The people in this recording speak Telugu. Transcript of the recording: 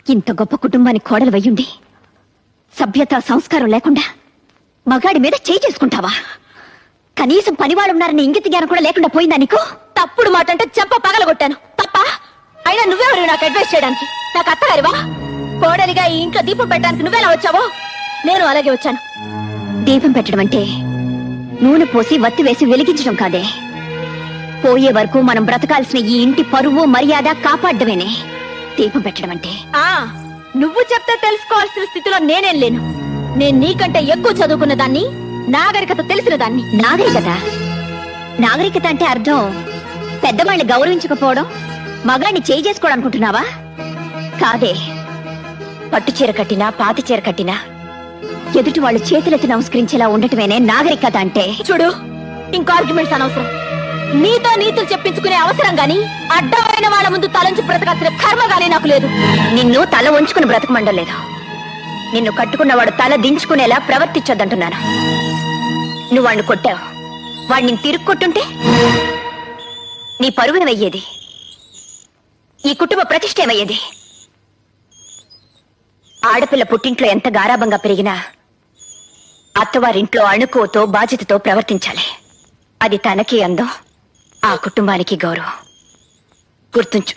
ఇంత గొప్ప కుటుంబానికి కోడలు వయ్యుండి సభ్యత సంస్కారం లేకుండా మగాడి మీద చేయి చేసుకుంటావా? కనీసం పనివాళ్ళున్నారని ఇంగిత జ్ఞానం కూడా లేకుండా పోయిందా నీకు? తప్పుడు మాట అంటే చెంప పగలగొట్టాను తప్ప. అయినా నువ్వెవరు నాకు అడ్వైస్ చేయడానికి? నాకు అత్తగారివా? కోడలిగా ఈ ఇంట్లో దీపం పెట్టడానికి నువ్వెలా వచ్చావో నేను అలాగే వచ్చాను. దీపం పెట్టడం అంటే నూనె పోసి వత్తి వేసి వెలిగించడం కాదే. పోయే వరకు మనం బ్రతకాల్సిన ఈ ఇంటి పరువు మర్యాద కాపాడమేనే దీపం పెట్టడం అంటే. నువ్వు చెప్తే తెలుసుకోవాల్సిన స్థితిలో నేనేం లేను. నేను నీకంటే ఎక్కువ చదువుకున్న దాన్ని, నాగరికత తెలిసిన దాన్ని. నాగరికత అంటే అర్థం పెద్దవాళ్ళని గౌరవించకపోవడం, మగాన్ని చేయి చేసుకోవడం అనుకుంటున్నావా? కాదే. పట్టు చీర కట్టినా పాతి చీర కట్టినా ఎదుటి వాళ్ళు చేతులెత్తి నమస్కరించేలా ఉండటమేనే నాగరికత అంటే. చూడు, ఇంకో ఆర్గ్యుమెంట్స్ అనవసరం. నీతో నీతులు చెప్పించుకునే అవసరం గాని అడ్డమైన వాళ్ళ ముందు తలంచి బ్రతకాల్సిన కర్మ గానీ నాకు లేదు. నిన్ను తల ఉంచుకుని బ్రతకమండం లేదు. నిన్ను కట్టుకున్నవాడు తల దించుకునేలా ప్రవర్తించొద్దంటున్నాను. నువ్వు వాడిని కొట్టావు, వాడిని తిరుగు కొట్టుంటే నీ పరువును వెయ్యేది, ఈ కుటుంబ ప్రతిష్ట ఏమయ్యేది? ఆడపిల్ల పుట్టింట్లో ఎంత గారాబంగా పెరిగినా అత్తవారింట్లో అణుకోతో బాధ్యతతో ప్రవర్తించాలి. అది తనకి అందం, ఆ కుటుంబానికి గౌరవం. గుర్తుంచు.